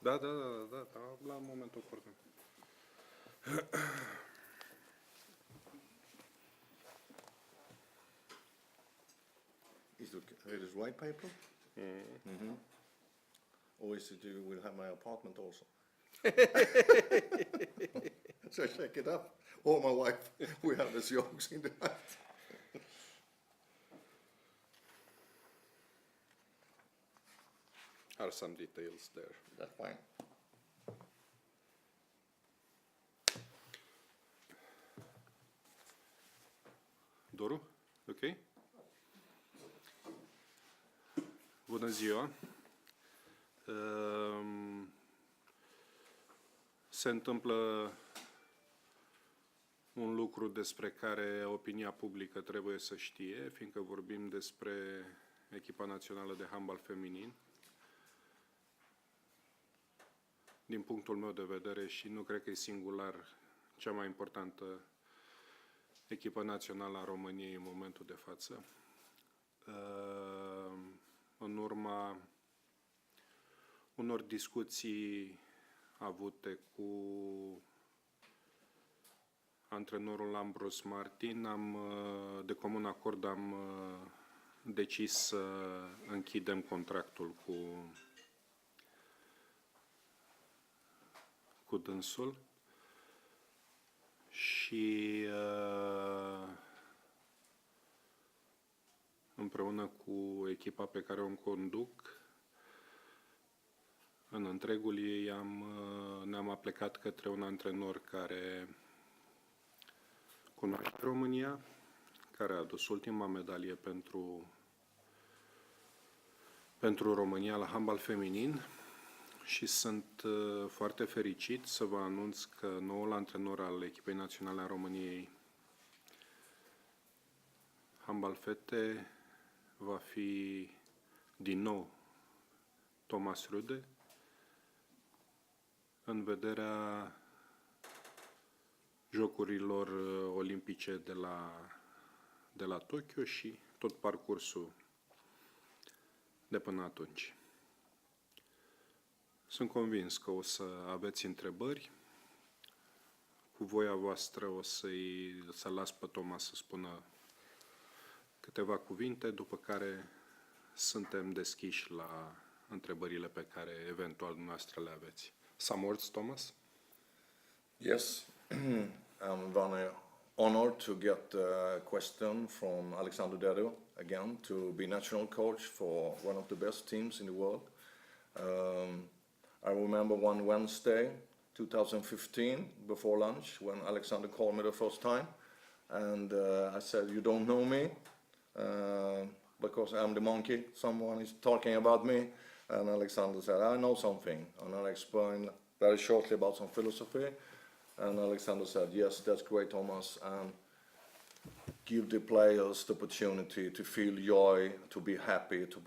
Da, la momentul oportun. Is it white paper? Mm-hmm. Or is it you will have my apartment also? So check it up. Or my wife, we have the jokes in the night. Are some details there. That's fine. Doru? Ok? Bună ziua! Se întâmplă un lucru despre care opinia publică trebuie să știe, fiindcă vorbim despre echipa națională de handbal feminin. Din punctul meu de vedere, și nu cred că e singular, cea mai importantă echipă națională a României în momentul de față. În urma unor discuții avute cu antrenorul Ambros Martin, de comun acord am decis să închidem contractul cu dânsul și împreună cu echipa pe care o conduc, în întregul ei ne-am aplecat către un antrenor care cunoaște România, care a adus ultima medalie pentru România la handbal feminin și sunt foarte fericit să vă anunț că noul antrenor al echipei naționale a României handbal fete va fi din nou Tomas Ryde, în vederea Jocurilor Olimpice de la Tokyo și tot parcursul de până atunci. Sunt convins că o să aveți întrebări. Cu voia voastră o să las pe Tomas să spună câteva cuvinte, după care suntem deschiși la întrebările pe care eventual dumneavoastră le aveți. Some words, Thomas? Yes, I'm very honored to get a question from Alexandru Dedu again to be national coach for one of the best teams in the world. I remember one Wednesday, 2015, before lunch, when Alexander called me the first time, and I said, "You don't know me, because I'm the monkey. Someone is talking about me." And Alexander said, "I know something," and I explained very shortly about some philosophy. And Alexander said, "Yes, that's great, Thomas, and give the players the opportunity to feel joy, to be happy, to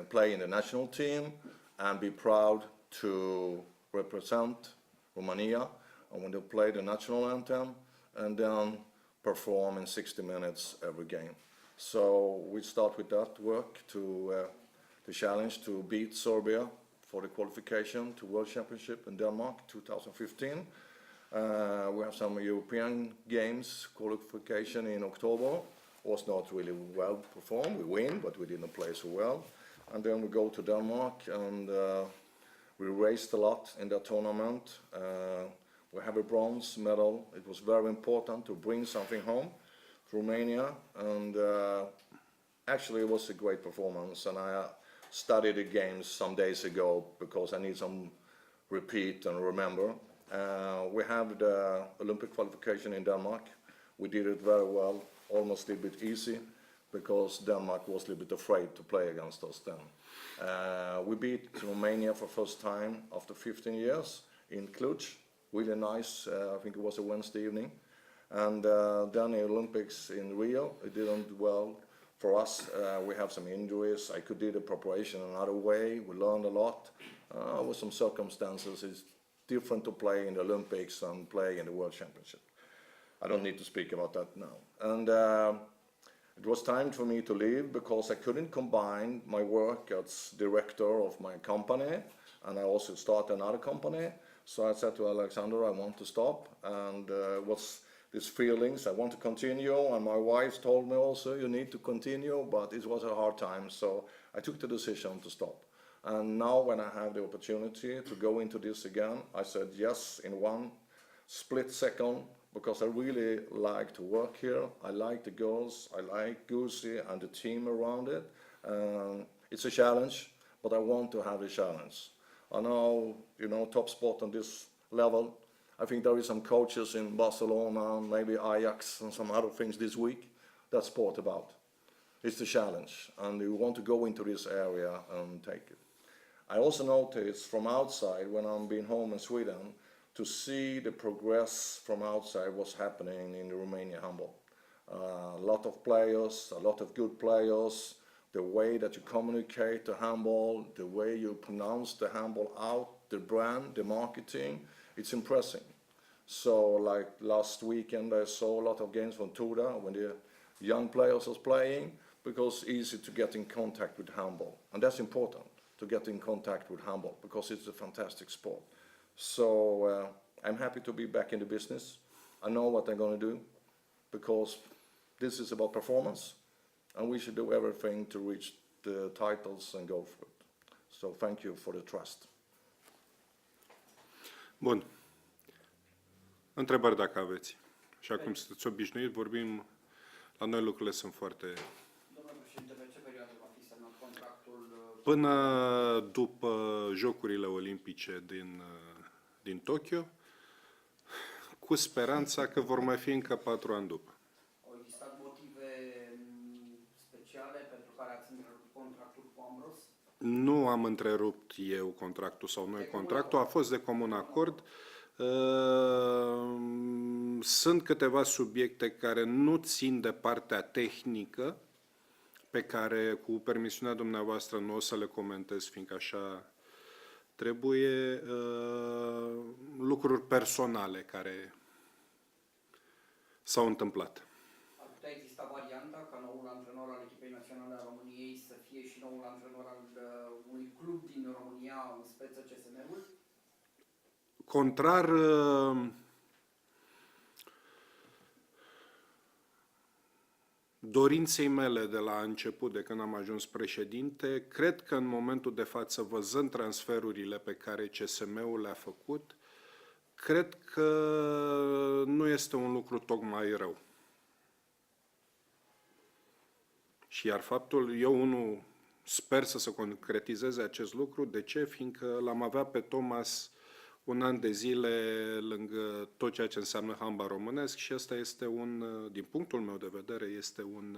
play in the national team, and be proud to represent Romania, and when they play the national anthem, and then perform in 60 minutes every game." So we start with that work to the challenge to beat Serbia for the qualification to World Championship in Denmark 2015. We have some European Games qualification in October. Was not really well performed. We win, but we didn't play so well. And then we go to Denmark, and we raced a lot in that tournament. We have a bronze medal. It was very important to bring something home to Romania, and actually it was a great performance. And I studied the games some days ago because I need some repeat and remember. We have the Olympic qualification in Denmark. We did it very well, almost a bit easy, because Denmark was a little bit afraid to play against us then. We beat Romania for first time after 15 years in Cluj. Really nice, I think it was a Wednesday evening. And then the Olympics in Rio, it didn't well for us. We have some injuries. I could do the preparation another way. We learned a lot. With some circumstances, it's different to play in the Olympics and play in the World Championship. I don't need to speak about that now. And it was time for me to leave because I couldn't combine my work as director of my company and I also started another company. So I said to Alexandru, I want to stop, and what's these feelings? I want to continue, and my wife told me also, you need to continue, but it was a hard time, so I took the decision to stop. And now when I have the opportunity to go into this again, I said yes in one split second, because I really like to work here. I like the girls, I like Gusi and the team around it. It's a challenge, but I want to have a challenge. I know, you know, top sport on this level. I think there is some coaches in Barcelona, maybe Ajax and some other things this week. That's sport about. It's the challenge, and you want to go into this area and take it. I also noticed from outside, when I'm being home in Sweden, to see the progress from outside what's happening in the Romanian handball. A lot of players, a lot of good players, the way that you communicate the handball, the way you pronounce the handball out, the brand, the marketing, it's impressive. So like last weekend I saw a lot of games from Tuda when the young players was playing, because it's easy to get in contact with handball. And that's important, to get in contact with handball, because it's a fantastic sport. So I'm happy to be back in the business. I know what I'm going to do, because this is about performance, and we should do everything to reach the titles and go for it. So thank you for the trust. Bun. Întrebări dacă aveți. Și acum sunteți obișnuit, vorbim, la noi lucrurile sunt foarte... Domnule președinte, pe ce perioadă va fi semnat contractul? Până după Jocurile Olimpice din Tokyo, cu speranța că vor mai fi încă 4 ani după. Au existat motive speciale pentru care ați întrerupt contractul cu Ambros? Nu am întrerupt eu contractul sau noi contractul, a fost de comun acord. Sunt câteva subiecte care nu țin de partea tehnică, pe care, cu permisiunea dumneavoastră, nu o să le comentez, fiindcă așa trebuie, lucruri personale care s-au întâmplat. Ar putea exista varianta ca noul antrenor al echipei naționale a României să fie și noul antrenor al unui club din România, în speță CSM-ul? Contrar dorinței mele de la început, de când am ajuns președinte, cred că în momentul de față, văzând transferurile pe care CSM-ul le-a făcut, cred că nu este un lucru tocmai rău. Și iar faptul, eu unul sper să se concretizeze acest lucru. De ce? Fiindcă l-am avea pe Tomas un an de zile lângă tot ceea ce înseamnă handbal românesc și ăsta este din punctul meu de vedere, este un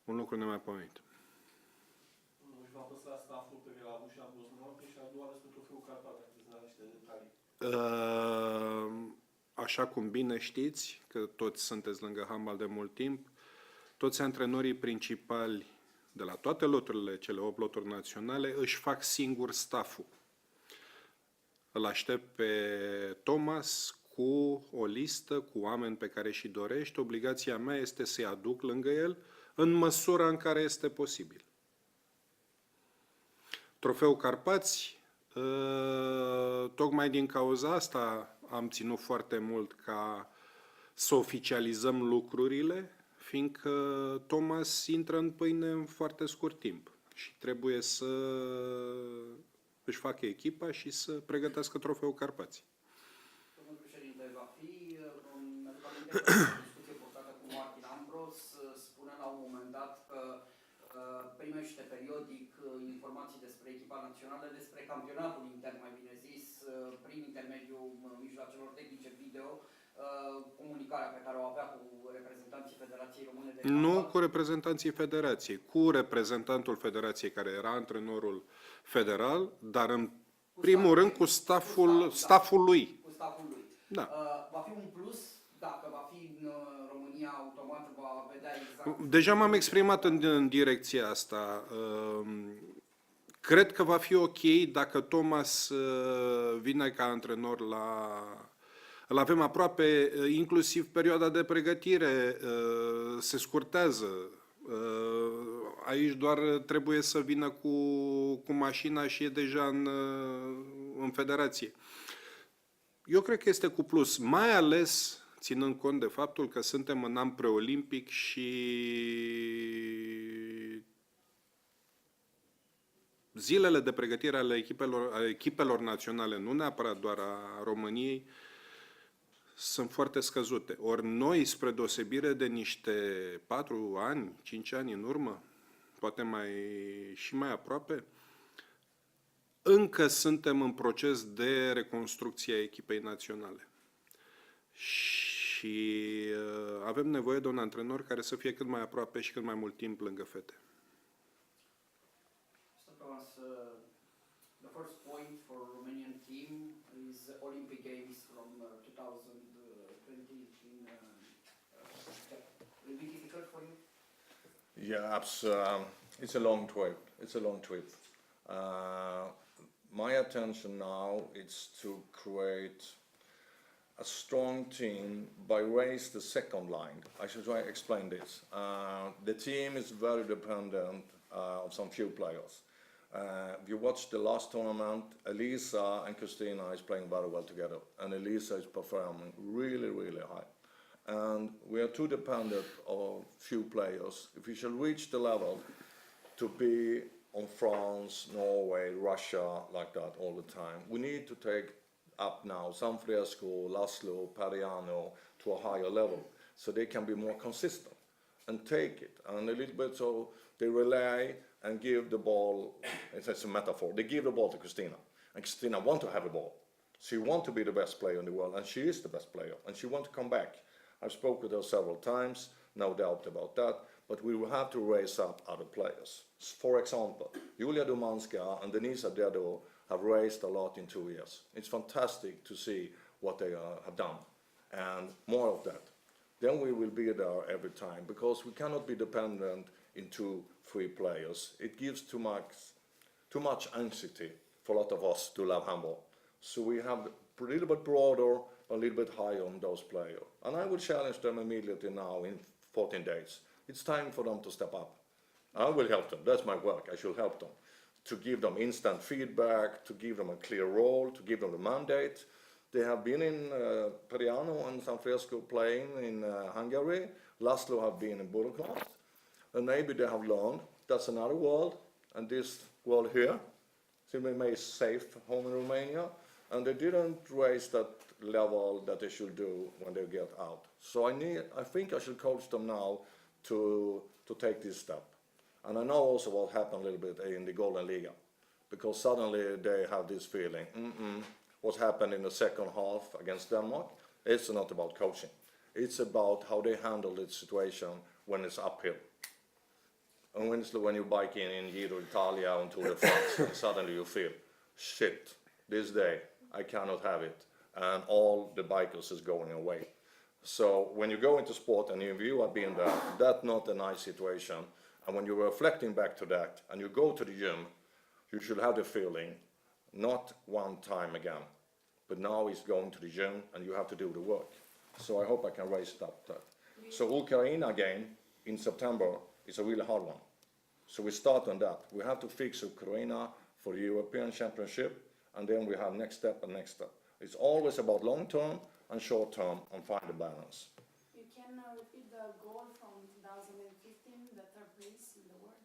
lucru nemaipomenit. Își va păstra stafful pe care l-a avut și la Bosnia și a doua despre trofeul Carpat, dacă îți da niște detalii. Așa cum bine știți, că toți sunteți lângă handbal de mult timp, toți antrenorii principali de la toate loturile, cele 8 loturi naționale, își fac singur stafful. Îl aștept pe Tomas cu o listă, cu oameni pe care și dorește. Obligația mea este să-i aduc lângă el în măsura în care este posibil. Trofeul Carpați, tocmai din cauza asta am ținut foarte mult ca să oficializăm lucrurile, fiindcă Tomas intră în pâine în foarte scurt timp și trebuie să își facă echipa și să pregătească trofeul Carpați. Domnul președinte, va fi în discuție purtată cu Martin Ambros, spune la un moment dat că primește periodic informații despre echipa națională, despre campionatul intern, mai bine zis, prin intermediul mijloacelor tehnice video, comunicarea pe care o avea cu reprezentanții Federației Române de Handbal. Nu cu reprezentanții Federației, cu reprezentantul Federației, care era antrenorul federal, dar în primul rând cu stafful lui. Cu stafful lui. Da. Va fi un plus, dacă va fi în România, automat va vedea exact... Deja m-am exprimat în direcția asta. Cred că va fi ok dacă Tomas vine ca antrenor Îl avem aproape, inclusiv perioada de pregătire se scurtează. aici doar trebuie să vină cu mașina și e deja în federație. Eu cred că este cu plus, mai ales ținând cont de faptul că suntem în an preolimpic și zilele de pregătire ale echipelor naționale, nu neapărat doar a României, sunt foarte scăzute. Ori noi, spre deosebire de niște 4 ani, 5 ani în urmă, poate și mai aproape, încă suntem în proces de reconstrucție a echipei naționale. Și avem nevoie de un antrenor care să fie cât mai aproape și cât mai mult timp lângă fete. The first point for Romanian team is Olympic Games from 2020 in will be difficult for you? Yeah, it's a long trip. It's a long trip. My attention now is to create a strong team by raise the second line. I should try to explain this. The team is very dependent on some few players. If you watch the last tournament, Elisa and Christina is playing very well together, and Elisa is performing really, really high. And we are too dependent on few players. If we shall reach the level to be on France, Norway, Russia, like that all the time, we need to take up now Sanfresco, Laszlo, Pariano to a higher level, so they can be more consistent and take it. And a little bit so they rely and give the ball, it's a metaphor, they give the ball to Christina. And Christina wants to have the ball. She wants to be the best player in the world, and she is the best player, and she wants to come back. I've spoken with her several times, no doubt about that, but we will have to raise up other players. For example, Julia Dumanska and Denisa Dedu have raised a lot in 2 years. It's fantastic to see what they have done, and more of that. Then we will be there every time, because we cannot be dependent in 2-3 players. It gives too much anxiety for a lot of us to love handball. So we have a little bit broader, a little bit higher on those players. And I will challenge them immediately now in 14 days. It's time for them to step up. I will help them. That's my work. I should help them. To give them instant feedback, to give them a clear role, to give them the mandate. They have been in Periano and Sanfresco playing in Hungary. Laszlo have been in Budapest. And maybe they have learned that's another world, and this world here, so we may safe home in Romania, and they didn't raise that level that they should do when they get out. So I think I should coach them now to take this step. And I know also what happened a little bit in the Golden Liga, because suddenly they have this feeling, what happened in the second half against Denmark, it's not about coaching. It's about how they handle the situation when it's uphill. And when you bike in Giro d'Italia and Tour de France, and suddenly you feel, shit, this day I cannot have it, and all the bikers is going away. So when you go into sport and you have been there, that's not a nice situation. And when you're reflecting back to that, and you go to the gym, you should have the feeling, not one time again, but now it's going to the gym and you have to do the work. So I hope I can raise it up. So Ukraine game in September is a really hard one. So we start on that. We have to fix Ukraine for the European Championship, and then we have next step and next step. It's always about long term and short term and find the balance. You can repeat the goal from 2015, the third place in the world?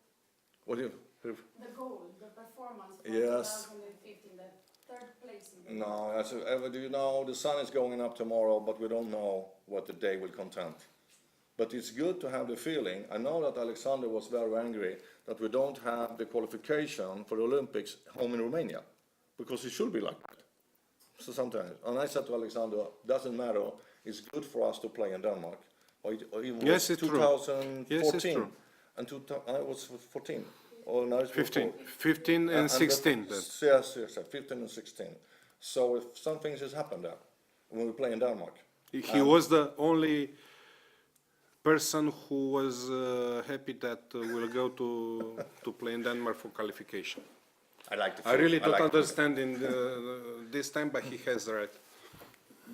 What do you? The goal, the performance from Yes. 2015, the third place in the No, do you know, the sun is going up tomorrow, but we don't know what the day will contain. But it's good to have the feeling. I know that Alexander was very angry that we don't have the qualification for the Olympics home in Romania, because it should be like that. So sometimes, and I said to Alexander, doesn't matter, it's good for us to play in Denmark. Or even Yes, it's true. 2014. Yes, it's true. And I was 14. Or now it's 15 and 16 then. Yes, 15 and 16. So if some things has happened there, when we play in Denmark. He was the only person who was happy that we'll go to play in Denmark for qualification. I like the I really don't like understand in this time, but he has the right.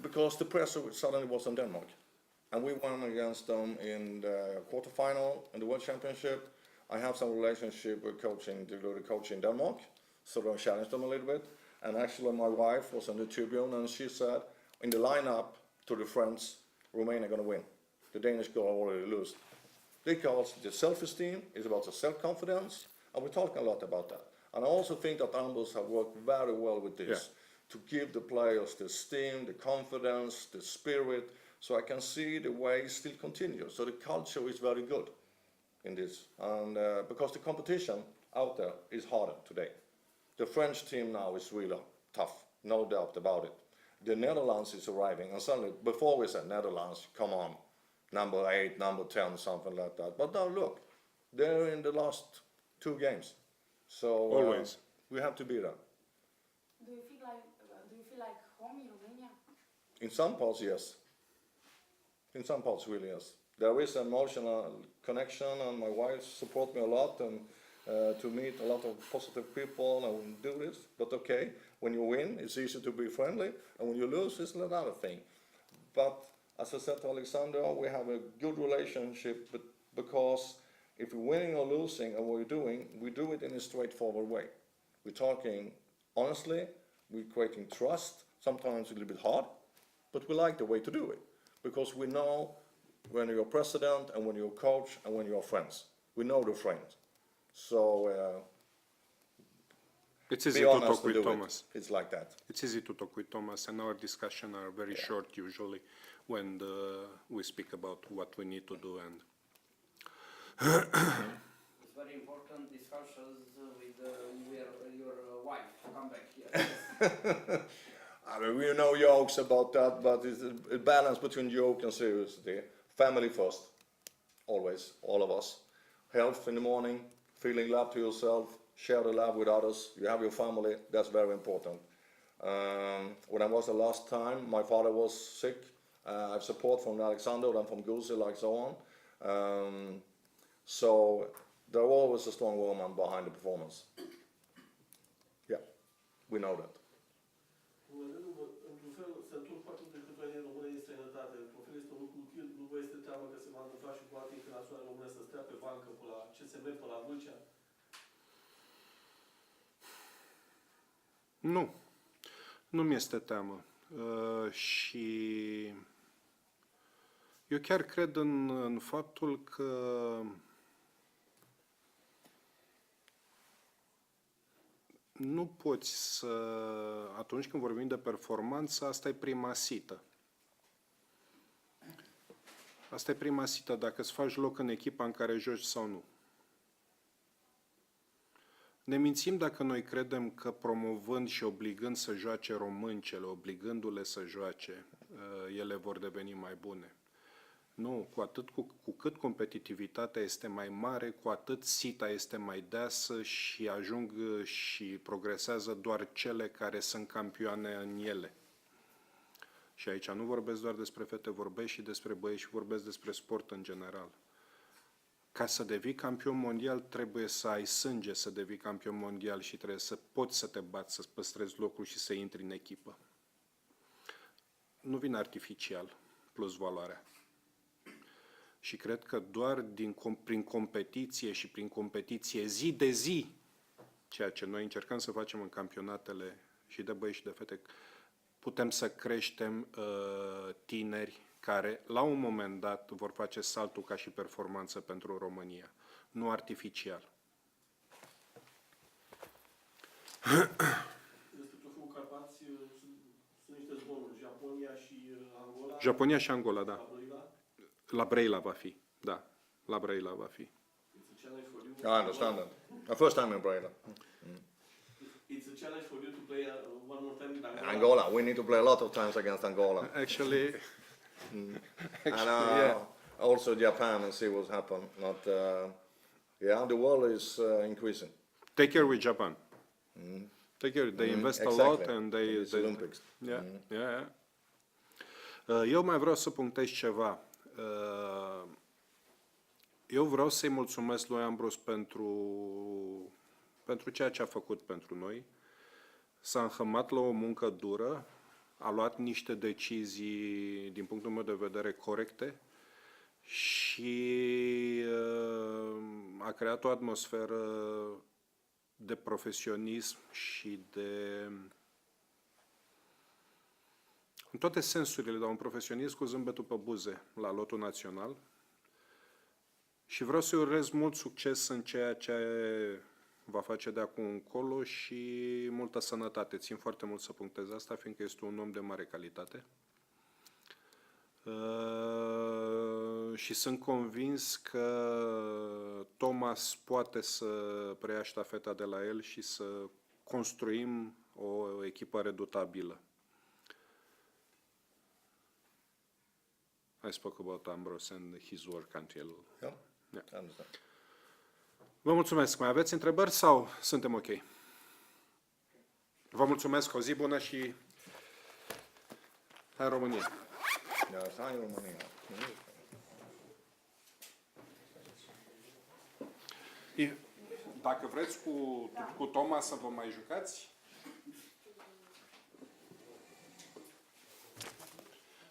because the pressure suddenly was on Denmark. And we won against them in the quarterfinal in the World Championship. I have some relationship with coaching in Denmark, so I challenged them a little bit. And actually my wife was on the tribune and she said, in the lineup to the friends, Romania are going to win. The Danish girl already lost. Because the self-esteem is about the self-confidence, and we're talking a lot about that. And I also think that Ambros have worked very well with this, to give the players the esteem, the confidence, the spirit, so I can see the way it still continues. So the culture is very good in this, and because the competition out there is harder today. The French team now is really tough, no doubt about it. The Netherlands is arriving, and suddenly, before we said Netherlands, come on, number 8, number 10, something like that. But now look, they're in the last 2 games, so Always. we have to be there. Do you feel like home in Romania? In some parts, yes. In some parts, really, yes. There is an emotional connection, and my wife supports me a lot, and to meet a lot of positive people and do this. But okay, when you win, it's easy to be friendly, and when you lose, it's another thing. But as I said to Alexander, we have a good relationship, but because if we're winning or losing, and what we're doing, we do it in a straightforward way. We're talking honestly, we're creating trust, sometimes a little bit hard, but we like the way to do it, because we know when you're president, and when you're coach, and when you're friends. We know the friends. So, It's easy be to honest talk with do Thomas. it. It's like that. It's easy to talk with Thomas, and our discussions are very short usually when we speak about what we need to do. And It's very important discussions with your wife to come back here. I mean, we know jokes about that, but it's a balance between joke and seriously. Family first, always, all of us. Health in the morning, feeling love to yourself, share the love with others. You have your family, that's very important. When I was the last time, my father was sick. I have support from Alexander and from Gusi, like so on. So there are always a strong woman behind the performance. Yeah, we know that. Într-un fel, se întorc foarte multe jucători române din străinătate. Într-un fel este un lucru util. Nu vă este teamă că se va întâmpla și cu alte internaționale române să stea pe bancă, pe la CSM, pe la Vâlcea? nu, nu mi-este teamă. Și eu chiar cred în faptul că nu poți să, atunci când vorbim de performanță, asta e prima sită. Asta e prima sită, dacă îți faci loc în echipa în care joci sau nu. Ne mințim dacă noi credem că promovând și obligând să joace româncele, obligându-le să joace, ele vor deveni mai bune. Nu, cu cât competitivitatea este mai mare, cu atât sita este mai deasă și ajung și progresează doar cele care sunt campioane în ele. Și aici nu vorbesc doar despre fete, vorbesc și despre băieți și vorbesc despre sport în general. Ca să devii campion mondial trebuie să ai sânge să devii campion mondial și trebuie să poți să te bați, să păstrezi locul și să intri în echipă. Nu vine artificial plus valoarea. Și cred că doar prin competiție și prin competiție zi de zi, ceea ce noi încercăm să facem în campionatele și de băieți și de fete, putem să creștem tineri care la un moment dat vor face saltul ca și performanță pentru România, nu artificial. Despre trofeul Carpați sunt niște zvonuri. Japonia și Angola. Japonia și Angola, da. La Brăila. La Brăila va fi, da. La Brăila va fi. It's a challenge for you. I understand that. The first time in Breda. It's a challenge for you to play one more time with Angola. Angola, we need to play a lot of times against Angola. Actually, And also Japan and see what's happened. Not, yeah, the world is increasing. take care with Japan. Take care. They invest a lot and It's Olympics. Yeah, yeah. Eu mai vreau să punctez ceva. Eu vreau să-i mulțumesc lui Ambros pentru ceea ce a făcut pentru noi. S-a înhămat la o muncă dură, a luat niște decizii, din punctul meu de vedere, corecte și a creat o atmosferă de profesionism și de, în toate sensurile, dar un profesionist cu zâmbetul pe buze la lotul național. Și vreau să-i urez mult succes în ceea ce va face de acum încolo și multă sănătate. Țin foarte mult să punctez asta, fiindcă este un om de mare calitate. Și sunt convins că Tomas poate să preia ștafeta de la el și să construim o echipă redutabilă. I spoke about Ambrose and his work until... Yeah? Yeah. I understand. Vă mulțumesc. Mai aveți întrebări sau suntem ok? Vă mulțumesc. O zi bună și hai România! Yes, hai România. Dacă vreți cu Tomas să vă mai jucați.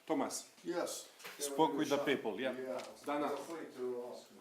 Thomas, Yes. spoke with the people, yeah. Yeah. Dana. Feel free to ask me.